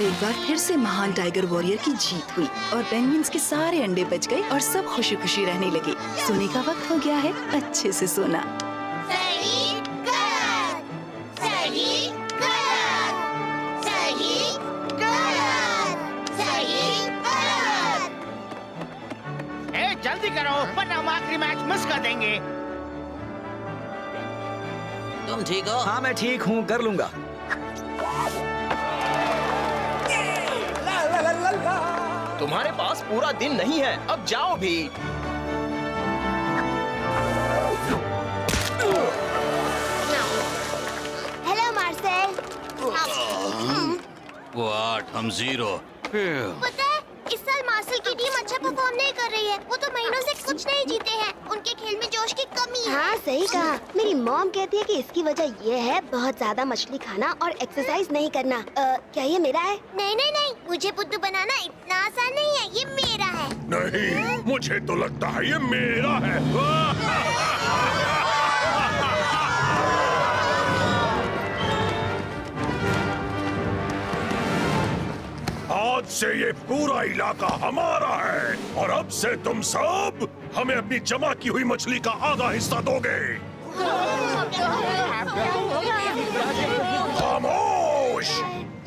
और एक बार फिर से महान टाइगर वॉरियर की जीत हुई और पेंगुइन्स के सारे अंडे बच गए और सब खुशी खुशी रहने लगे। सोने का वक्त हो गया है, अच्छे से सोना। सही गलत, सही गलत, सही गलत, सही गलत। ए, जल्दी करो वरना हम आखिरी मैच मिस कर देंगे। तुम ठीक हो? हाँ मैं ठीक हूँ, कर लूंगा। तुम्हारे पास पूरा दिन नहीं है, अब जाओ भी। हेलो मार्सेल। वो 8 हम 0। पता है इस साल मार्सेल की टीम अच्छा परफॉर्म नहीं कर रही है। वो तो महीनों से कुछ नहीं जीते हैं। उनके खेल में जोश की कमी है। हाँ सही कहा। मेरी मॉम कहती है कि इसकी वजह ये है बहुत ज्यादा मछली खाना और एक्सरसाइज नहीं करना। क्या ये मेरा है? नहीं नहीं नहीं, मुझे बुद्धू बनाना इतना आसान नहीं है। ये मेरा है। नहीं, मुझे तो लगता है ये मेरा है। आज से ये पूरा इलाका हमारा है और अब से तुम सब हमें अपनी जमा की हुई मछली का आधा हिस्सा दोगे। खामोश!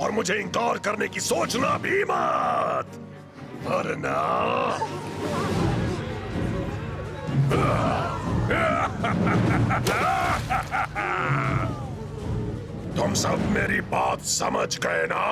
और मुझे इनकार करने की सोचना भी मत, वरना तुम सब मेरी बात समझ गए ना?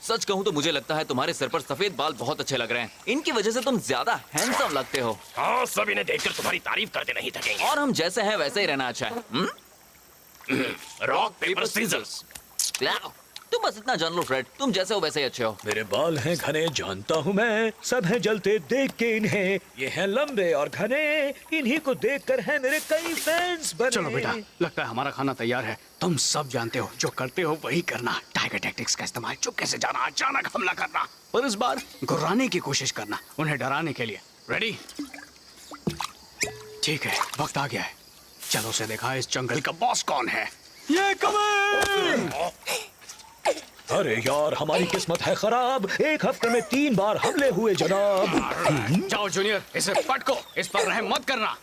सच कहूँ तो मुझे लगता है तुम्हारे सर पर सफेद बाल बहुत अच्छे लग रहे हैं। इनकी वजह से तुम ज्यादा हैंडसम लगते हो। हाँ, सब इन्हें देखकर तुम्हारी तारीफ करते नहीं थकेंगे। और हम जैसे हैं वैसे ही रहना अच्छा है। Rock paper scissors. तुम बस इतना जान लो फ्रेड, तुम जैसे हो वैसे ही अच्छे हो। मेरे बाल हैं घने, जानता हूँ मैं, सब हैं जलते देख के इन्हें। ये हैं लंबे और घने, इन्हीं को देखकर हैं मेरे कई फैंस बने। चलो बेटा, लगता है हमारा खाना तैयार है। तुम सब जानते हो, जो करते हो वही करना। टाइगर टैक्टिक्स का इस्तेमाल, चुपके से जाना, अचानक हमला करना, पर इस बार घुराने की कोशिश करना, उन्हें डराने के लिए। रेडी? ठीक है, वक्त आ गया है। चलो उसे देखा इस जंगल का बॉस कौन है। ये कमिंग! अरे यार, हमारी किस्मत है खराब। एक हफ्ते में 3 बार हमले हुए जनाब। जाओ जूनियर, इसे पटको, इस पर रहम मत करना।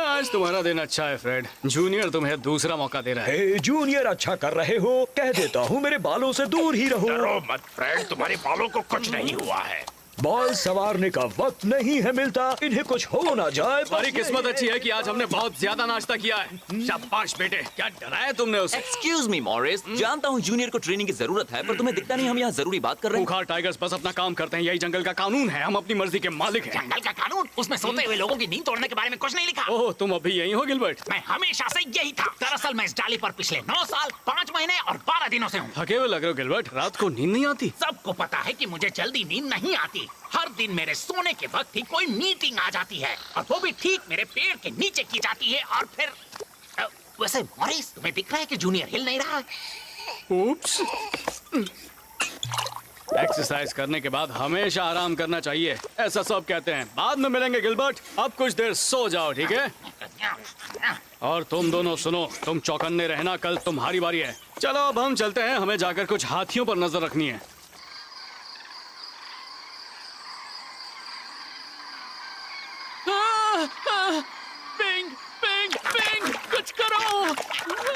आज तुम्हारा दिन अच्छा है फ्रेड। जूनियर तुम्हें दूसरा मौका दे रहा है। हे जूनियर, अच्छा कर रहे हो। कह देता हूँ मेरे बालों से दूर ही रहो। डरो मत फ्रेड, तुम्हारे बालों को कुछ नहीं हुआ है। बाल संवारने का वक्त नहीं है मिलता, इन्हें कुछ हो ना जाए। हमारी किस्मत अच्छी है कि आज हमने बहुत ज्यादा नाश्ता किया है। शाबाश बेटे, क्या डराया तुमने उसे? एक्सक्यूज मी मॉरिस, जानता हूँ जूनियर को ट्रेनिंग की जरूरत है, पर तुम्हें दिखता नहीं हम यहाँ जरूरी बात कर रहे हैं। बुखार टाइगर्स बस अपना काम करते हैं, यही जंगल का कानून है। हम अपनी मर्जी के मालिक हैं। जंगल का कानून? उसमें सोते हुए लोगों की नींद तोड़ने के बारे में कुछ नहीं लिखा। ओह, तुम अभी यही हो गिलबर्ट? मैं हमेशा से यही था। दरअसल मैं इस डाली पर पिछले 9 साल 5 महीने और 12 दिनों से हूँ। थके हुए लग रहे हो गिलबर्ट, रात को नींद नहीं आती? सबको पता है कि मुझे जल्दी नींद नहीं आती। हर दिन मेरे सोने के वक्त ही कोई मीटिंग आ जाती है और वो भी ठीक मेरे पेड़ के नीचे की जाती है। और फिर वैसे मॉरिस, तुम्हें दिख रहा है कि जूनियर हिल नहीं रहा है? उप्स। एक्सरसाइज करने के बाद हमेशा आराम करना चाहिए, ऐसा सब कहते हैं। बाद में मिलेंगे गिलबर्ट, अब कुछ देर सो जाओ, ठीक है? और तुम दोनों सुनो, तुम चौकन्ने रहना, कल तुम्हारी बारी है। चलो अब हम चलते हैं, हमें जाकर कुछ हाथियों पर नजर रखनी है। पिंग, पिंग, पिंग, कुछ करो।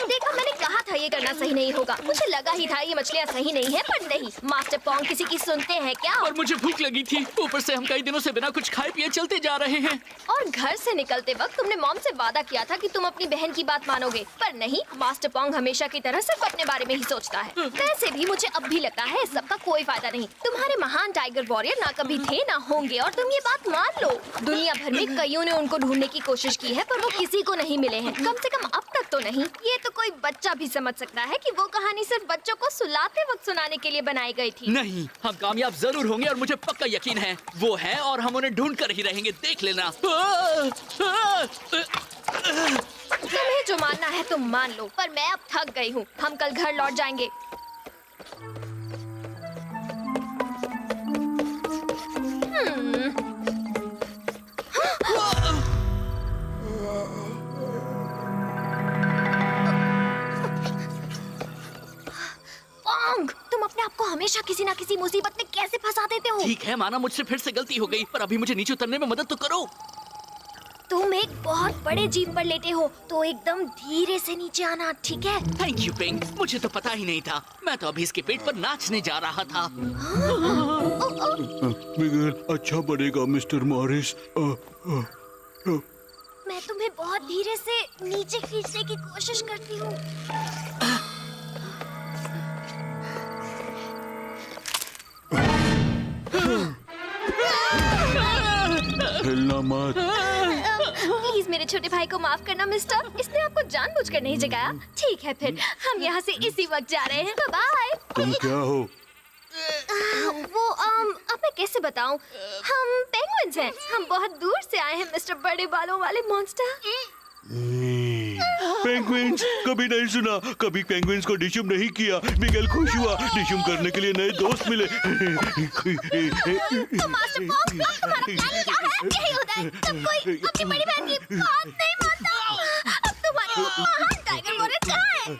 देखो, मैंने कहा था ये करना सही नहीं होगा। मुझे लगा ही था ये मछलियाँ सही नहीं है, पर नहीं। मास्टर पोंग किसी की सुनते हैं क्या? और मुझे भूख लगी थी, ऊपर से हम कई दिनों से बिना कुछ खाए पिए चलते जा रहे हैं। और घर से निकलते वक्त तुमने मॉम से वादा किया था कि तुम अपनी बहन की बात मानोगे, पर नहीं। मास्टर पोंग हमेशा की तरह सिर्फ अपने बारे में ही सोचता है। वैसे भी मुझे अब भी लगता है इस सबका कोई फायदा नहीं। तुम्हारे महान टाइगर वॉरियर ना कभी थे ना होंगे, और तुम ये बात मान लो। दुनिया भर में कईयों ने उनको ढूंढने की कोशिश की है, पर वो किसी को नहीं मिले हैं, कम से कम अब तक तो नहीं। ये तो कोई बच्चा भी समझ सकता है कि वो कहानी सिर्फ बच्चों को सुलाते वक्त सुनाने के लिए बनाई गई थी। नहीं, हम कामयाब जरूर होंगे और मुझे पक्का यकीन है वो है, और हम उन्हें ढूंढ कर ही रहेंगे, देख लेना। तुम्हें जो मानना है तुम मान लो, पर मैं अब थक गई हूँ। हम कल घर लौट जाएंगे। पोंग, तुम अपने आप को हमेशा किसी ना किसी मुसीबत में कैसे फंसा देते हो? ठीक है, माना मुझसे फिर से गलती हो गई, पर अभी मुझे नीचे उतरने में मदद तो करो। तुम एक बहुत बड़े जीप पर लेटे हो, तो एकदम धीरे से नीचे आना, ठीक है? थैंक यू पिंग, मुझे तो पता ही नहीं था। मैं तो अभी इसके पेट पर नाचने जा रहा था। मिगेल अच्छा बनेगा मिस्टर मॉरिस। मैं तुम्हें बहुत धीरे से नीचे खींचने की कोशिश करती हूँ। हिलना मत। प्लीज मेरे छोटे भाई को माफ करना मिस्टर, इसने आपको जानबूझकर नहीं जगाया। ठीक है, फिर हम यहाँ से इसी वक्त जा रहे हैं। बाय। तुम क्या हो? वो अब मैं कैसे बताऊं? हम पेंगुइन्स हैं। हम बहुत दूर से आए हैं मिस्टर बड़े बालों वाले मॉन्स्टर। पेंगुइन्स कभी नहीं सुना, कभी पेंगुइन्स को डिशुम नहीं किया। मिगेल खुश हुआ, डिशुम करने के लिए नए दोस्त मिले। तो मास्टर पोंग, तुम्हारा प्लान क्या है? यही होता है जब कोई अपनी बड़ी बहन की बात नहीं मानता। अब तुम्हारे महान टाइगर वॉरियर कहाँ हैं?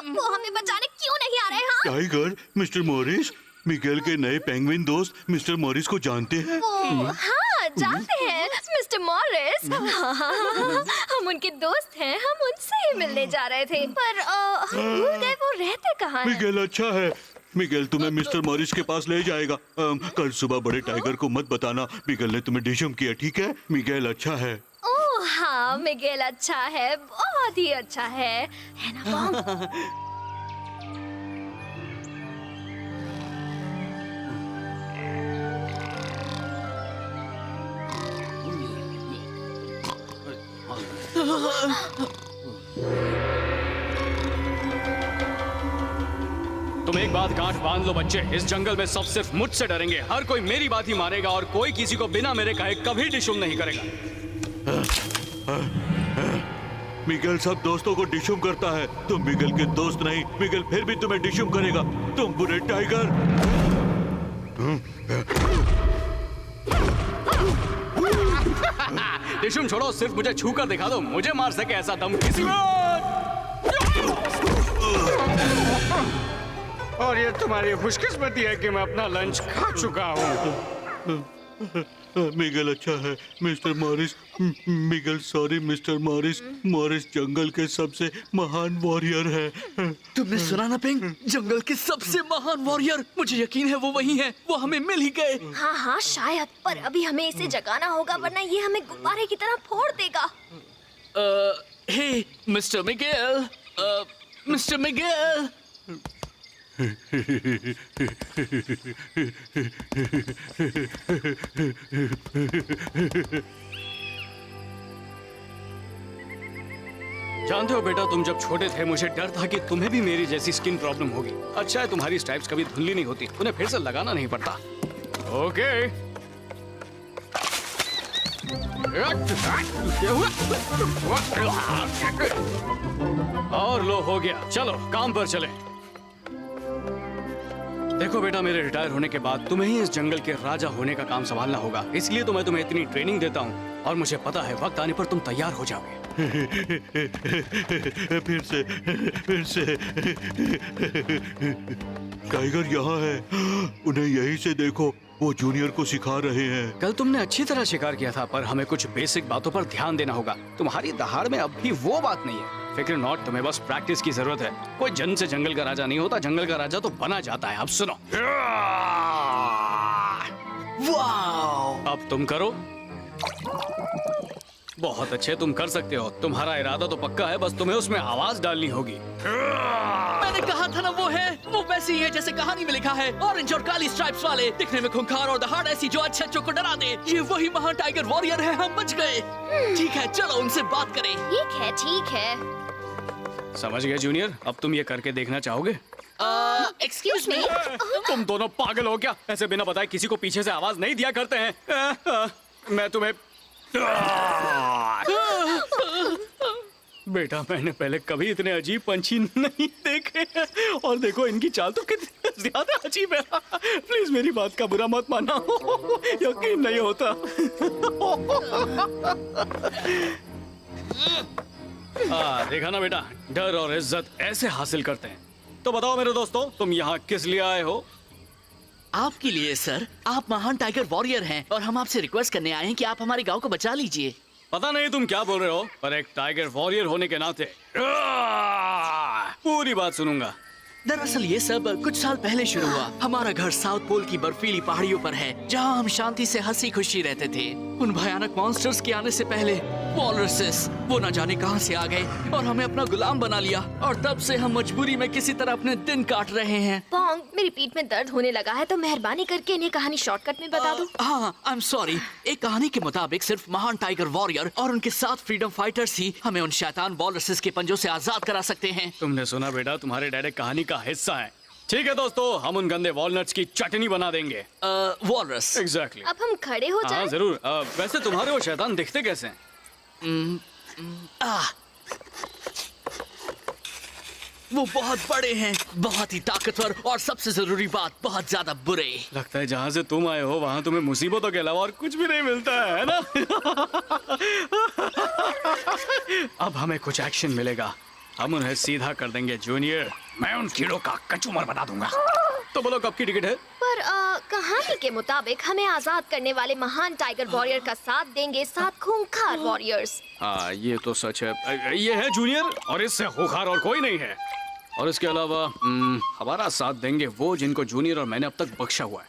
वो हमें बचाने क्यों नहीं आ रहे? हाँ, टाइगर, मिस्टर मॉरिस, मिगेल के नए पेंगुइन दोस्त मिस्टर मॉरिस को जानते हैं? हाँ, जानते हैं मिस्टर मॉरिस। हम उनके दोस्त हैं, हम उनसे ही मिलने जा रहे थे, पर हम भूल गए वो रहते कहाँ हैं। मिगेल अच्छा है, मिगेल तुम्हें मिस्टर मॉरिस के पास ले जाएगा। कल सुबह बड़े टाइगर को मत बताना मिगेल ने तुम्हें डिशम किया, ठीक है? मिगेल अच्छा है। ओह हाँ, मिगेल अच्छा है, बहुत ही अच्छा है ना पोंग? तुम एक बात गांठ बांध लो बच्चे, इस जंगल में सब सिर्फ मुझसे डरेंगे। हर कोई मेरी बात ही मानेगा और कोई किसी को बिना मेरे कहे कभी डिशुम नहीं करेगा। मिगेल सब दोस्तों को डिशुम करता है, तुम मिगेल के दोस्त नहीं। मिगेल फिर भी तुम्हें डिशुम करेगा, तुम बुरे टाइगर। डिशुम छोड़ो, सिर्फ मुझे छू कर दिखा दो, मुझे मार सके ऐसा दम किसी में। और ये तुम्हारी खुशकिस्मती है कि मैं अपना लंच खा चुका हूँ। मिगेल अच्छा है mister Morris. Miguel sorry mister Morris. Morris जंगल के सबसे महान वॉरियर है। तुमने सुना ना पिंग, जंगल के सबसे महान वॉरियर। मुझे यकीन है वो वही है, वो हमें मिल ही गए। हाँ हाँ शायद, पर अभी हमें इसे जगाना होगा, वरना ये हमें गुब्बारे की तरह फोड़ देगा। हे मिस्टर मिगेल, मिस्टर मिगेल। जानते हो बेटा, तुम जब छोटे थे मुझे डर था कि तुम्हें भी मेरी जैसी स्किन प्रॉब्लम होगी। अच्छा है तुम्हारी स्ट्राइप्स कभी धुंधली नहीं होती, उन्हें फिर से लगाना नहीं पड़ता। ओके और लो, हो गया। चलो काम पर चले। देखो बेटा, मेरे रिटायर होने के बाद तुम्हें ही इस जंगल के राजा होने का काम संभालना होगा। इसलिए तो मैं तुम्हें इतनी ट्रेनिंग देता हूँ और मुझे पता है वक्त आने पर तुम तैयार हो जाओगे। फिर से टाइगर यहाँ है, उन्हें यहीं से देखो, वो जूनियर को सिखा रहे हैं। कल तुमने अच्छी तरह शिकार किया था, पर हमें कुछ बेसिक बातों पर ध्यान देना होगा। तुम्हारी दहाड़ में अब भी वो बात नहीं है। फिक्र नॉट, तुम्हें बस प्रैक्टिस की जरूरत है। कोई जन्म से जंगल का राजा नहीं होता, जंगल का राजा तो बना जाता है। अब सुनो, अब तुम करो। बहुत अच्छे, तुम कर सकते हो। तुम्हारा इरादा तो पक्का है, बस तुम्हें उसमें आवाज डालनी होगी। मैंने कहा था ना, वो वैसे ही है जैसे कहानी में लिखा है। ऑरेंज और काली स्ट्राइप्स वाले, दिखने में खूंखार और दहाड़ ऐसी जो अच्छे को डरा दे। ये वही महान टाइगर वॉरियर है, हम बच गए। ठीक है, चलो उनसे बात करें। ठीक है, ठीक है। समझ गए जूनियर, अब तुम ये करके देखना चाहोगे? एक्सक्यूज मी, तुम दोनों पागल हो क्या? ऐसे बिना बताए किसी को पीछे से आवाज नहीं दिया करते हैं। मैं तुम्हें बेटा, मैंने पहले कभी इतने अजीब पंछी नहीं देखे हैं। और देखो इनकी चाल तो कितनी ज्यादा अजीब है। प्लीज मेरी बात का बुरा मत मानना, यकीन नहीं होता। देखा ना बेटा, डर और इज्जत ऐसे हासिल करते हैं। तो बताओ मेरे दोस्तों, तुम यहाँ किस लिए आए हो? आपके लिए सर। आप महान टाइगर वॉरियर हैं और हम आपसे रिक्वेस्ट करने आए हैं कि आप हमारे गांव को बचा लीजिए। पता नहीं तुम क्या बोल रहे हो, पर एक टाइगर वॉरियर होने के नाते पूरी बात सुनूंगा। दरअसल ये सब कुछ साल पहले शुरू हुआ। हमारा घर साउथ पोल की बर्फीली पहाड़ियों पर है, जहाँ हम शांति से हंसी खुशी रहते थे। उन भयानक मॉन्स्टर्स के आने से पहले वॉलरसेस वो न जाने कहां से आ गए और हमें अपना गुलाम बना लिया। और तब से हम मजबूरी में किसी तरह अपने दिन काट रहे हैं। पोंग, मेरी पीठ में दर्द होने लगा है, तो मेहरबानी करके इन्हें कहानी शॉर्टकट में बता दो। हाँ, आई एम सॉरी। एक कहानी के मुताबिक सिर्फ महान टाइगर वॉरियर और उनके 7 फ्रीडम फाइटर्स ही हमें उन शैतान वॉलरसेस के पंजों से आजाद करा सकते हैं। तुमने सुना बेटा, तुम्हारे डैड कहानी का हिस्सा है। ठीक है दोस्तों, हम उन गंदे वॉलनट्स की चटनी बना देंगे। वॉलरस। एग्जैक्टली। अब हम खड़े हो जाएं? हाँ जरूर। वैसे तुम्हारे वो शैतान दिखते कैसे हैं? वो बहुत बड़े हैं, बहुत ही ताकतवर और सबसे जरूरी बात, बहुत ज्यादा बुरे। लगता है जहाँ से तुम आए हो वहाँ तुम्हें मुसीबतों के अलावा और कुछ भी नहीं मिलता है ना? अब हमें कुछ एक्शन मिलेगा। हम उन्हें सीधा कर देंगे जूनियर। मैं उन कीड़ों का कचूमर बना दूंगा। तो बोलो कब की टिकट है? पर कहानी के मुताबिक हमें आजाद करने वाले महान टाइगर वॉरियर का साथ देंगे 7 खूंखार वॉरियर्स। ये तो सच है। ये है जूनियर और इससे खूंखार और कोई नहीं है। और इसके अलावा हमारा साथ देंगे वो जिनको जूनियर और मैंने अब तक बख्शा हुआ है।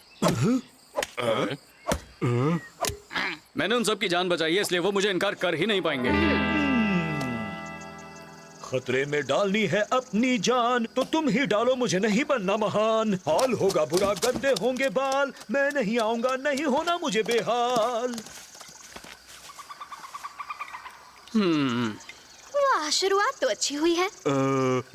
मैंने उन सब की जान बचाई है, इसलिए वो मुझे इनकार कर ही नहीं पाएंगे। खतरे में डालनी है अपनी जान तो तुम ही डालो, मुझे नहीं बनना महान। हाल होगा बुरा, गंदे होंगे बाल, मैं नहीं आऊंगा, नहीं होना मुझे बेहाल। वाह, शुरुआत तो अच्छी हुई है।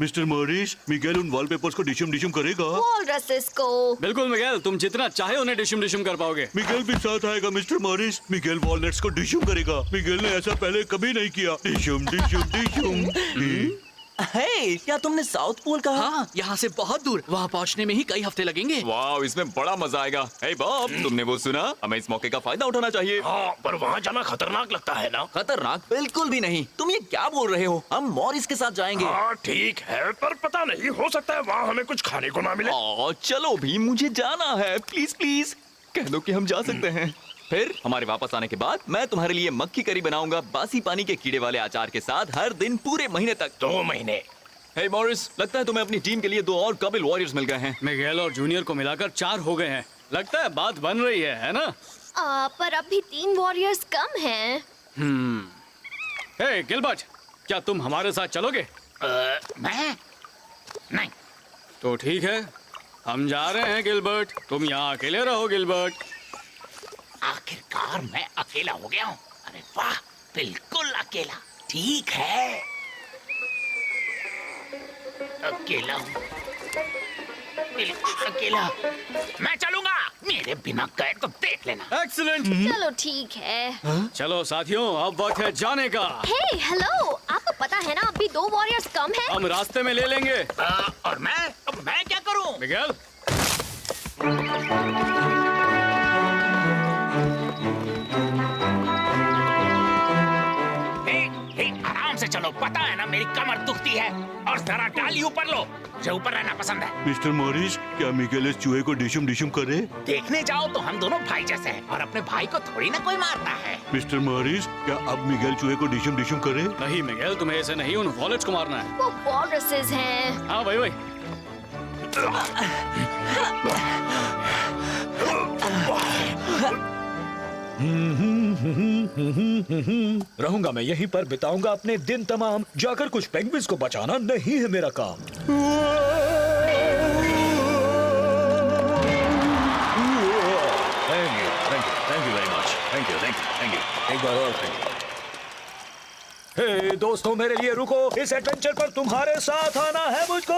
मिस्टर मॉरिस, मिगेल उन वॉलपेपर्स को डिशम करेगा? वॉलरसेस को। बिल्कुल मिगेल, तुम जितना चाहे उन्हें डिशम कर पाओगे। मिगेल भी साथ आएगा मिस्टर मॉरिस। मिगेल वॉलनट्स को डिशम करेगा। मिगेल ने ऐसा पहले कभी नहीं किया। डिशम। हे, क्या तुमने साउथ पोल कहा? हाँ, यहाँ से बहुत दूर। वहाँ पहुँचने में ही कई हफ्ते लगेंगे। वाह, इसमें बड़ा मजा आएगा। हे बॉब, तुमने वो सुना? हमें इस मौके का फायदा उठाना चाहिए। हाँ, पर वहाँ जाना खतरनाक लगता है ना? खतरनाक बिल्कुल भी नहीं। तुम ये क्या बोल रहे हो? हम मॉरिस के साथ जाएंगे। हाँ ठीक है, पर पता नहीं, हो सकता है वहाँ हमें कुछ खाने को ना मिले। चलो भी, मुझे जाना है। प्लीज प्लीज कह दो कि हम जा सकते हैं। फिर हमारे वापस आने के बाद मैं तुम्हारे लिए मक्खी करी बनाऊंगा, बासी पानी के कीड़े वाले अचार के साथ, हर दिन पूरे महीने तक। 2 महीने। हे मॉरिस, लगता है तुम्हें अपनी टीम के लिए 2 और काबिल वॉरियर्स मिल गए हैं। मिगेल और जूनियर को मिलाकर 4 हो गए हैं। लगता है बात बन रही है ना? पर अब भी 3 वॉरियर्स कम हैं। हे गिलबर्ट, क्या तुम हमारे साथ चलोगे? मैं नहीं। तो ठीक है, हम जा रहे हैं गिलबर्ट। तुम यहाँ अकेले रहो गिलबर्ट। आखिरकार मैं अकेला हो गया हूँ। अरे वाह, बिल्कुल अकेला। ठीक है, अकेला हूँ, बिल्कुल अकेला। मैं चलूंगा, मेरे बिना गए तो देख लेना। एक्सीलेंट। चलो ठीक है। चलो साथियों, अब वक्त है जाने का। हे हेलो, आपको पता है ना, अभी 2 वॉरियर्स कम हैं। हम रास्ते में ले लेंगे। और मैं क्या करूं? मिगेल, आराम से चलो, पता है ना मेरी कमर दुखती है। और जरा डाली ऊपर लो, मुझे ऊपर रहना पसंद है। मिस्टर मॉरिस, क्या मिगेल इस चूहे को डिशुम डिशुम करे? देखने जाओ तो हम दोनों भाई जैसे हैं और अपने भाई को थोड़ी ना कोई मारता है। मिस्टर मॉरिस, क्या अब मिगेल चूहे को डिशुम डिशुम करे? नहीं मिगेल, तुम्हें ऐसे नहीं, उन वॉलेट्स को मारना है। वो वॉलरसेस हैं। हाँ भाई भाई। रहूंगा मैं यहीं पर, बिताऊंगा अपने दिन तमाम। जाकर कुछ पेंगुइन्स को बचाना नहीं है मेरा काम। Thank you very much. Thank you. एक बार और हे दोस्तों, मेरे लिए रुको। इस एडवेंचर पर तुम्हारे साथ आना है मुझको।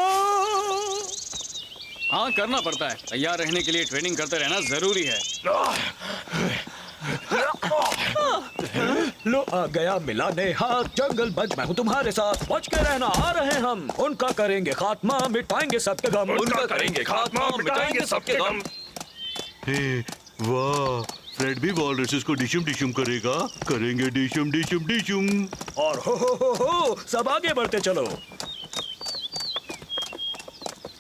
हाँ, करना पड़ता है। तैयार रहने के लिए ट्रेनिंग करते रहना जरूरी है। लो आ गया मिलाने हाथ, जंगल बच मैं हूँ तुम्हारे साथ। बच के रहना, आ रहे हम। उनका करेंगे खात्मा, मिटाएंगे सबके गम। उनका करेंगे खात्मा, मिटाएंगे सबके गम। हे वाह, फ्रेड भी वॉलरसेस को डिशुम डिशुम करेगा। करेंगे डिशुम डिशुम डिशुम। और हो, सब आगे बढ़ते चलो।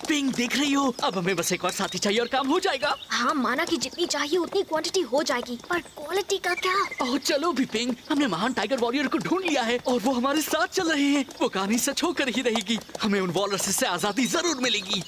पिंग, देख रही हो? अब हमें बस एक और साथी चाहिए और काम हो जाएगा। हाँ, माना कि जितनी चाहिए उतनी क्वांटिटी हो जाएगी, पर क्वालिटी का क्या? ओह चलो भी पिंग, हमने महान टाइगर वॉरियर को ढूंढ लिया है और वो हमारे साथ चल रहे हैं। वो कहानी सच होकर ही रहेगी। हमें उन वॉलरसेस से आजादी जरूर मिलेगी।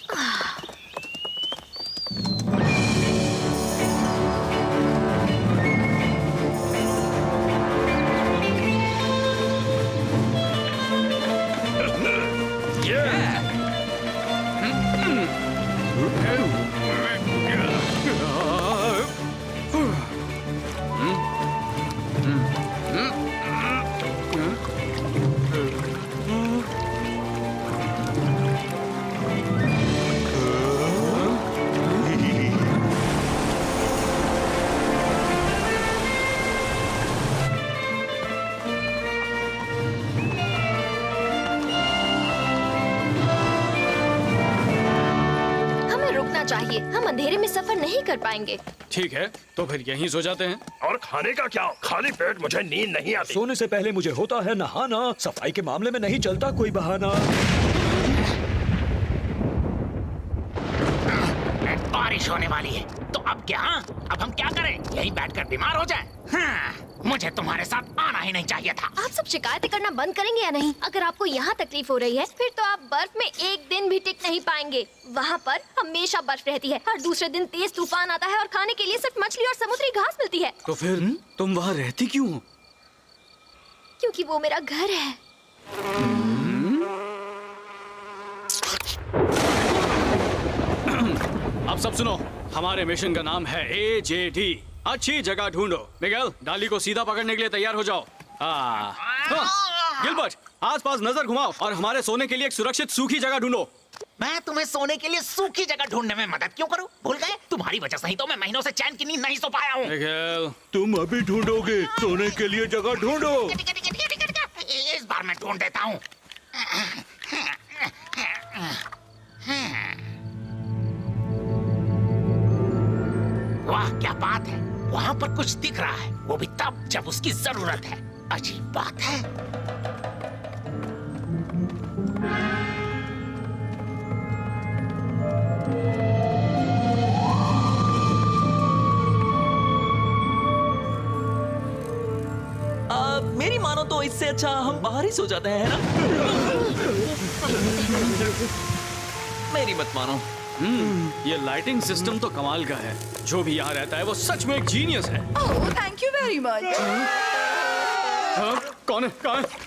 चाहिए, हम अंधेरे में सफर नहीं कर पाएंगे। ठीक है, तो फिर यहीं सो जाते हैं। और खाने का क्या? खाली पेट मुझे नींद नहीं आती। सोने से पहले मुझे होता है नहाना। सफाई के मामले में नहीं चलता कोई बहाना। बारिश होने वाली है, तो अब क्या? अब हम क्या करें? यहीं बैठकर बीमार हो जाएं? हाँ, मुझे तुम्हारे साथ आना ही नहीं चाहिए था। आप सब शिकायतें करना बंद करेंगे या नहीं? अगर आपको यहाँ तकलीफ हो रही है, फिर तो आप बर्फ में एक दिन भी टिक नहीं पाएंगे। वहाँ पर हमेशा बर्फ रहती है। हर दूसरे दिन तेज तूफान आता है और खाने के लिए सिर्फ मछली और समुद्री घास मिलती है। तो फिर तुम वहाँ रहती क्यों हो? क्योंकि वो मेरा घर है। अब सब सुनो, हमारे मिशन का नाम है AJD। अच्छी जगह ढूंढो। मिगेल, डाली को सीधा पकड़ने के लिए तैयार हो जाओ। गिलबर्ट, आसपास नजर घुमाओ और हमारे सोने के लिए एक सुरक्षित सूखी जगह ढूंढो। मैं तुम्हें सोने के लिए सूखी जगह ढूंढने में मदद क्यों करूं? भूल गए? तुम्हारी वजह से ही तो मैं महीनों से चैन की नींद नहीं सो पाया हूँ। मिगेल, तुम अभी ढूंढोगे? सोने के लिए जगह ढूंढो। इस बार मैं ढूंढ देता हूँ। वाह, क्या बात है! वहाँ पर कुछ दिख रहा है, वो भी तब जब उसकी जरूरत है। अजीब बात है। मेरी मानो तो इससे अच्छा हम बाहर ही सो जाते हैं, है ना? मेरी मत मानो। ये लाइटिंग सिस्टम तो कमाल का है। जो भी यहाँ रहता है वो सच में एक जीनियस है। ओह, थैंक यू वेरी मच। कौन है? कहाँ है?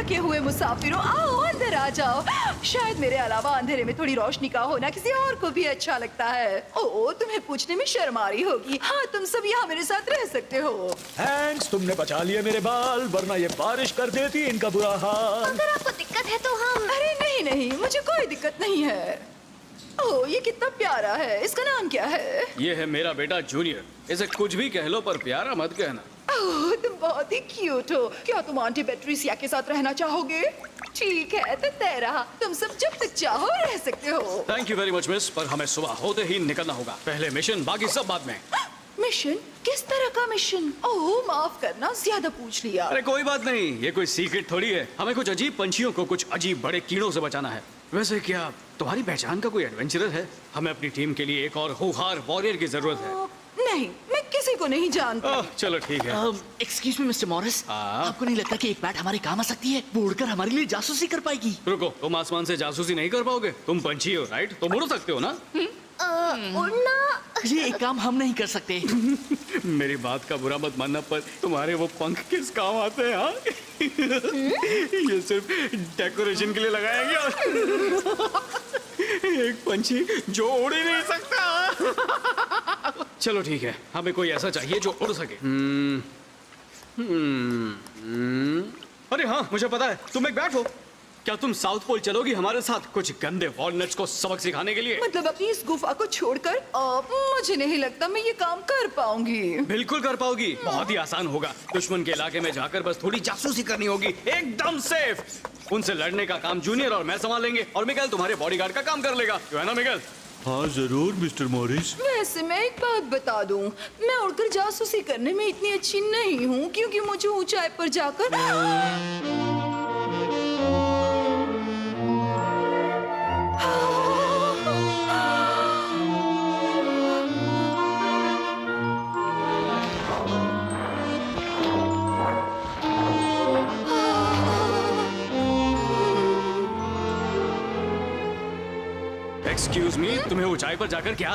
थके हुए मुसाफिरों, आओ अंदर आ जाओ। शायद मेरे अलावा अंधेरे में थोड़ी रोशनी का होना किसी और को भी अच्छा लगता है। ओ, तुम्हें पूछने में शर्म आ रही होगी। हाँ, तुम सब यहाँ मेरे साथ रह सकते हो। हैंक्स, तुमने बचा लिए मेरे बाल, वरना ये बारिश कर देती इनका बुरा हाल। अगर आपको दिक्कत है तो हम... अरे नहीं नहीं, मुझे कोई दिक्कत नहीं है। ओह, ये कितना प्यारा है। इसका नाम क्या है? ये है मेरा बेटा जूनियर। इसे कुछ भी कह लो पर प्यारा मत कहना। ओह, तुम बहुत ही क्यूट हो। क्या तुम आंटी पेट्रिसिया के साथ रहना चाहोगे? ठीक है, तो तय रहा। तुम सब जब तक चाहो रह सकते हो। Thank you very much miss, पर हमें सुबह होते ही निकलना होगा। पहले मिशन, बाकी सब बाद में। मिशन? किस तरह का मिशन? ओह, माफ करना, ज्यादा पूछ लिया। अरे कोई बात नहीं, ये कोई सीक्रेट थोड़ी है। हमें कुछ अजीब पंछियों को कुछ अजीब बड़े कीड़ों से बचाना है। वैसे क्या तुम्हारी पहचान का कोई एडवेंचरर है? हमें अपनी टीम के लिए एक और होनहार वॉरियर की जरूरत है। नहीं, मैं किसी को नहीं जानता। चलो ठीक है। एक्सक्यूज मी मिस्टर मॉरिस, आपको नहीं लगता कि एक बैट हमारे काम आ सकती है? वो उड़कर हमारे लिए जासूसी कर पाएगी। रुको, तुम आसमान से जासूसी नहीं कर पाओगे। तुम पंछी हो, राइट? तुम उड़ सकते हो ना? उड़ना... ये एक काम हम नहीं कर सकते। मेरी बात का बुरा मत मानना, पर तुम्हारे वो पंख किस काम आते हैं? हाँ? ये सिर्फ डेकोरेशन के लिए लगाया गया। एक पंछी जो उड़ ही नहीं सकता। चलो ठीक है, हमें कोई ऐसा चाहिए जो उड़ सके। अरे हाँ, मुझे पता है, तुम एक बैट हो। क्या तुम साउथ पोल चलोगी हमारे साथ कुछ गंदे वॉलनट्स को सबक सिखाने के लिए? मतलब अपनी इस गुफा को छोड़कर? मुझे नहीं लगता मैं ये काम कर पाऊंगी। बिल्कुल कर पाओगी, बहुत ही आसान होगा। दुश्मन के इलाके में जाकर बस थोड़ी जासूसी करनी होगी, एकदम सेफ। उनसे लड़ने का काम जूनियर और मैं संभालेंगे, और मिगेल तुम्हारे बॉडीगार्ड का काम कर लेगा, क्यों है ना मिगेल? हाँ जरूर मिस्टर मॉरिस। वैसे मैं एक बात बता दूं, मैं उड़कर जासूसी करने में इतनी अच्छी नहीं हूँ, क्योंकि मुझे ऊंचाई पर जाकर एक्सक्यूज मी, तुम्हें ऊंचाई पर जाकर क्या?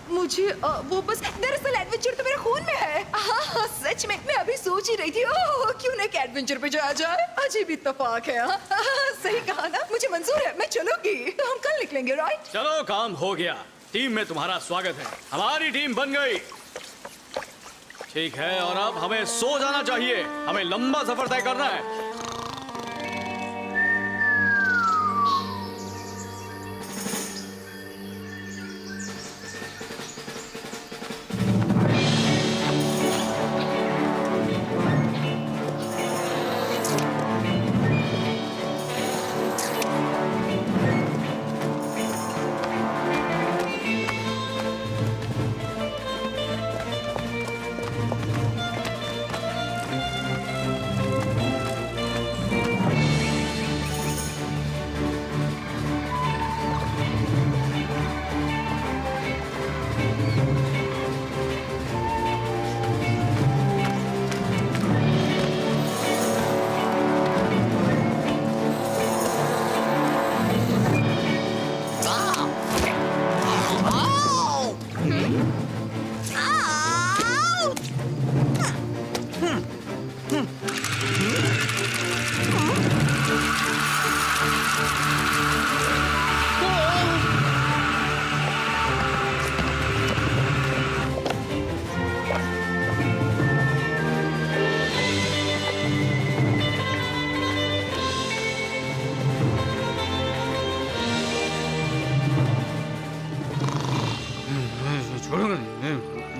मुझे वो बस दरअसल एडवेंचर तो मेरे खून में है। हाँ, सच में मैं अभी सोच ही रही थी, ओह क्यों ना एक एडवेंचर पे जाया जाए। अजीब इत्तेफाक है। हाँ, सही कहा ना, मुझे मंजूर है, मैं चलूंगी। तो हम कल निकलेंगे, राइट? चलो, काम हो गया। टीम में तुम्हारा स्वागत है, हमारी टीम बन गई। ठीक है, और अब हमें सो जाना चाहिए, हमें लंबा सफर तय करना है।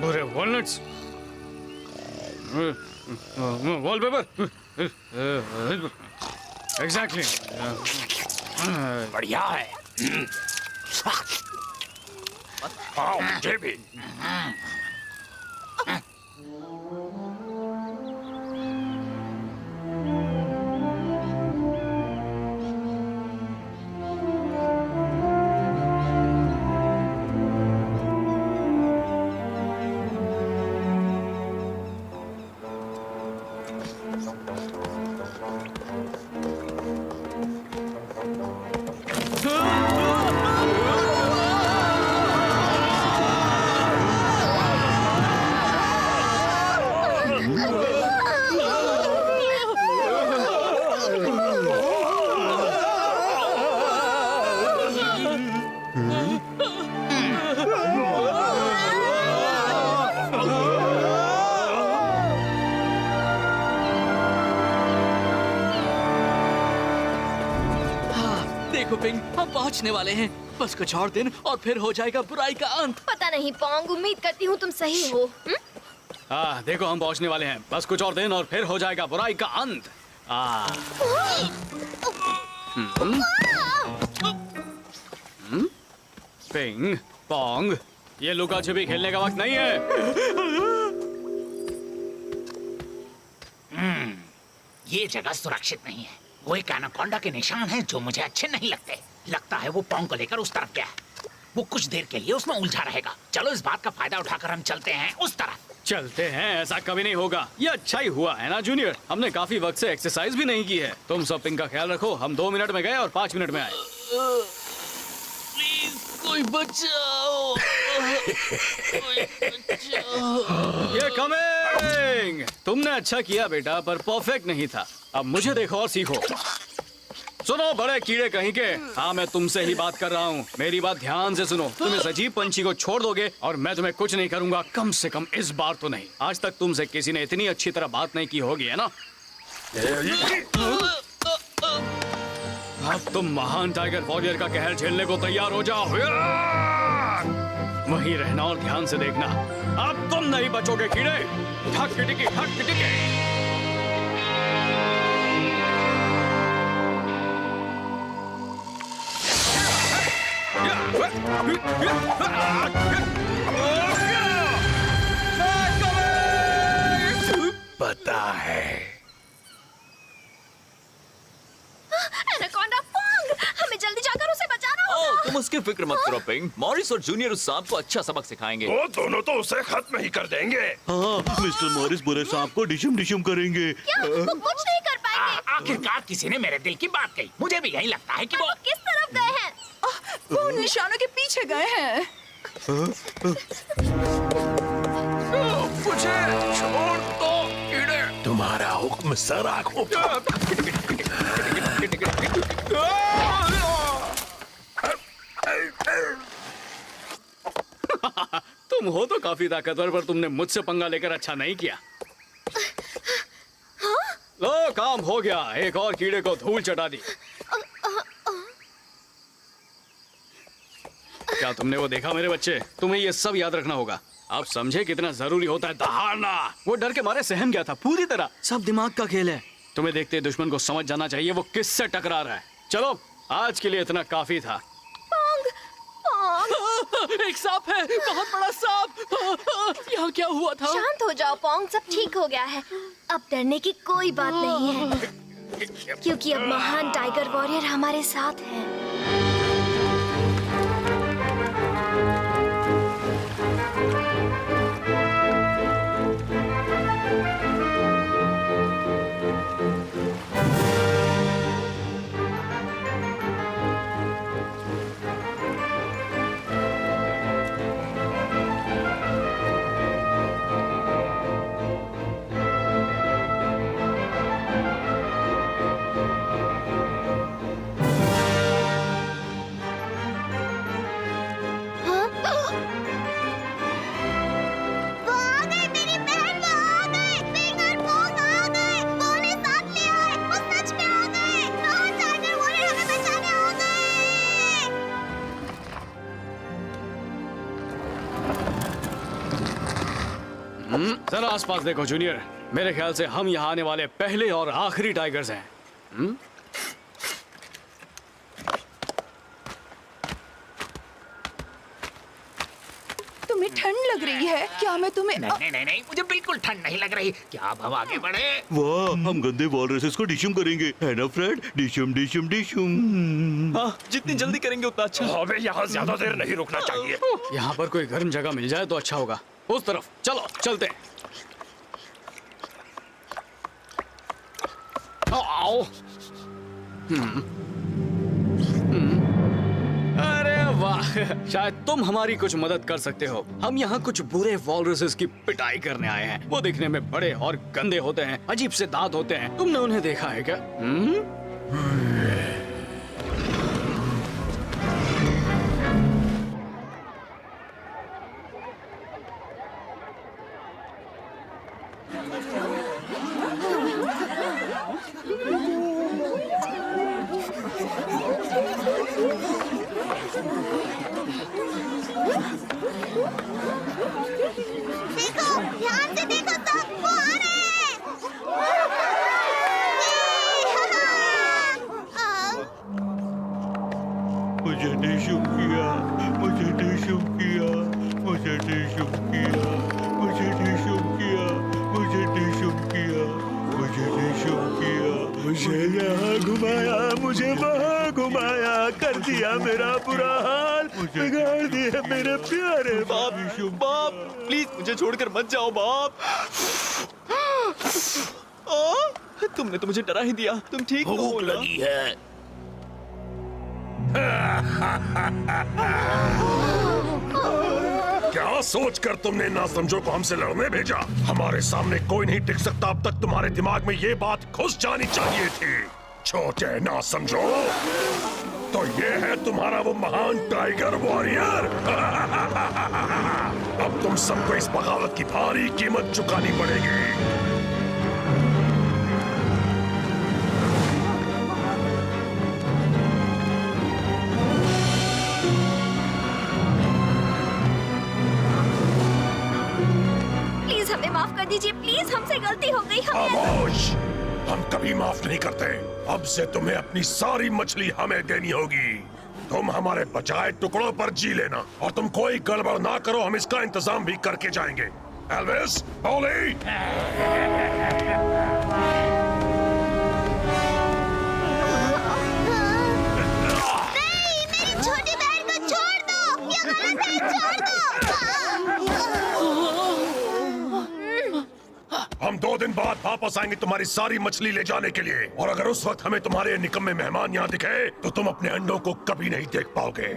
बुरे वॉलनट्स, वॉलपेपर, एग्जैक्टली। बढ़िया है। हाँ, मुझे भी। देखो पिंग, हम पहुंचने वाले हैं। बस कुछ और दिन और फिर हो जाएगा बुराई का अंत। पता नहीं पोंग, उम्मीद करती हूँ तुम सही हो। देखो हम पहुंचने वाले हैं। बस कुछ और दिन और फिर हो जाएगा बुराई का अंत। पिंग पोंग, ये लुका छिपी खेलने का वक्त नहीं है। ये जगह सुरक्षित नहीं है। वो एक एनाकोंडा के निशान हैं जो मुझे अच्छे नहीं लगते। लगता है वो पोंग को लेकर उस तरफ गया है। वो कुछ देर के लिए उसमें उलझा रहेगा। चलो इस बात का फायदा उठाकर हम चलते हैं उस तरफ। चलते हैं, ऐसा कभी नहीं होगा। ये अच्छा ही हुआ है ना जूनियर, हमने काफी वक्त से एक्सरसाइज भी नहीं की है। तुम सब पिंग का ख्याल रखो। हम 2 मिनट में गए और 5 मिनट में आए। प्लीज कोई बचाओ। ये कमिंग। तुमने अच्छा किया बेटा, पर परफेक्ट नहीं था। अब मुझे देखो और सीखो। सुनो बड़े कीड़े कहीं के, हाँ मैं तुमसे ही बात कर रहा हूँ। मेरी बात ध्यान से सुनो। तुम इस अजीब पंछी को छोड़ दोगे और मैं तुम्हें कुछ नहीं करूंगा, कम से कम इस बार तो नहीं। आज तक तुमसे किसी ने इतनी अच्छी तरह बात नहीं की होगी, है ना? अब तुम महान टाइगर वॉरियर का कहर झेलने को तैयार हो जाओ। वहीं रहना और ध्यान से देखना। अब तुम नहीं बचोगे कीड़े। हक टिके, हक टिके। पता है एनाकोंडा पोंग, हमें जल्दी जाकर उसे बचाना होगा। तुम उसकी फिक्र मत करो पिंग। मॉरिस और जूनियर उस सांप को अच्छा सबक सिखाएंगे। वो दोनों तो उसे खत्म ही कर देंगे। हाँ, मिस्टर मॉरिस बुरे सांप को डिशम डिशम करेंगे। क्या वो कुछ नहीं कर पाएंगे? आखिरकार किसी ने मेरे दिल की बात कही। मुझे भी यही लगता है कि वो किस तरफ गए हैं? वो उन निशानों के पीछे गए हैं। मुझे छोड़ दो कीड़े। तुम्हारा हुक्म सर आंखों तुम हो तो काफी ताकतवर, पर तुमने मुझसे पंगा लेकर अच्छा नहीं किया। लो काम हो गया। एक और कीड़े को धूल चटा दी। क्या तुमने वो देखा मेरे बच्चे? तुम्हें ये सब याद रखना होगा। आप समझे कितना जरूरी होता है दहाड़ना। वो डर के मारे सहम गया था पूरी तरह। सब दिमाग का खेल है। तुम्हें देखते दुश्मन को समझ जाना चाहिए वो किससे टकरा रहा है। चलो आज के लिए इतना काफी था। एक सांप है, बहुत बड़ा सांप। यहाँ क्या हुआ था? शांत हो जाओ पोंग, सब ठीक हो गया है। अब डरने की कोई बात नहीं है, क्योंकि अब महान टाइगर वॉरियर हमारे साथ है। जरा आसपास देखो जूनियर। मेरे ख्याल से हम यहाँ आने वाले पहले और आखिरी टाइगर्स हैं। तुम्हें ठंड लग रही है क्या? मैं तुम्हें नहीं, मुझे बिल्कुल ठंड नहीं लग रही। क्या आप हम आगे बढ़े? वाह, हम गंदे वॉलरसेस को डिशम करेंगे, है ना फ्रेड? डिशम डिशम डिशम। हाँ, जितनी जल्दी करेंगे उतना अच्छा। हमें यहाँ ज्यादा देर नहीं रुकना चाहिए। यहाँ पर कोई गर्म जगह मिल जाए तो अच्छा होगा। उस तरफ चलो, चलते हैं। आओ। अरे वाह, शायद तुम हमारी कुछ मदद कर सकते हो। हम यहाँ कुछ बुरे वॉलरसेस की पिटाई करने आए हैं। वो दिखने में बड़े और गंदे होते हैं, अजीब से दांत होते हैं। तुमने उन्हें देखा है क्या? देखो, ध्यान से देखो सब, वो आ रहे हैं। मुझे डिशुम किया, मुझे डिशुम किया, मुझे डिशुम किया, मुझे डिशुम किया, मुझे डिशुम किया, मुझे डिशुम किया। मुझे यहाँ घुमाया, मुझे वहाँ घुमाया, कर दिया मेरा बुरा हाल, बिगाड़ दिया मेरे प्यारे बाप, बाप, प्लीज मुझे छोड़कर मत जाओ बाप। तुमने तो मुझे डरा ही दिया। तुम ठीक हो? भूख लगी है। क्या सोचकर तुमने ना समझो को हमसे लड़ने भेजा? हमारे सामने कोई नहीं टिक सकता। अब तक तुम्हारे दिमाग में ये बात घुस जानी चाहिए थी। छोटे ना समझो तो ये है तुम्हारा वो महान टाइगर वॉरियर। अब तुम सबको इस बगावत की भारी कीमत चुकानी पड़ेगी। प्लीज हमें माफ कर दीजिए, प्लीज हमसे गलती हो गई। खामोश! हम कभी माफ नहीं करते। अब से तुम्हें अपनी सारी मछली हमें देनी होगी। तुम हमारे बचाए टुकड़ों पर जी लेना और तुम कोई गड़बड़ ना करो, हम इसका इंतजाम भी करके जाएंगे। Elvis, poly! नहीं, मेरी छोटी बहन को छोड़ दो। ये गलत है, छोड़ दो। हम 2 दिन बाद वापस आएंगे तुम्हारी सारी मछली ले जाने के लिए। और अगर उस वक्त हमें तुम्हारे निकम्मे मेहमान यहाँ दिखे तो तुम अपने अंडों को कभी नहीं देख पाओगे।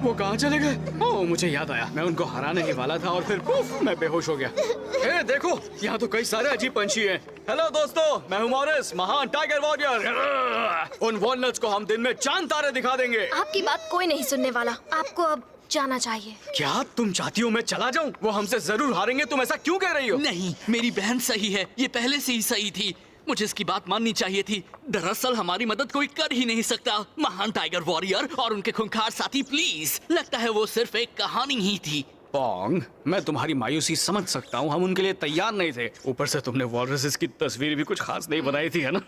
वो कहाँ चले गए? ओह, मुझे याद आया, मैं उनको हराने ही वाला था और फिर पुफ, मैं बेहोश हो गया। ए, देखो, यहाँ तो कई सारे अजीब पंछी हैं। हेलो दोस्तों, मैं हूँ मॉरिस, महान टाइगर वॉरियर। उन वॉलनट्स को हम दिन में चांद तारे दिखा देंगे। आपकी बात कोई नहीं सुनने वाला, आपको अब जाना चाहिए। क्या तुम चाहती हो मैं चला जाऊँ? वो हमसे जरूर हारेंगे, तुम ऐसा क्यों कह रही हो? नहीं, मेरी बहन सही है, ये पहले से ही सही थी। मुझे इसकी बात माननी चाहिए थी। दरअसल हमारी मदद कोई कर ही नहीं सकता। महान टाइगर वॉरियर और उनके खूंखार साथी, प्लीज। लगता है वो सिर्फ एक कहानी ही थी। पोंग, मैं तुम्हारी मायूसी समझ सकता हूँ, हम उनके लिए तैयार नहीं थे। ऊपर से तुमने वॉलरसेस की तस्वीर भी कुछ खास नहीं बनाई थी, है ना?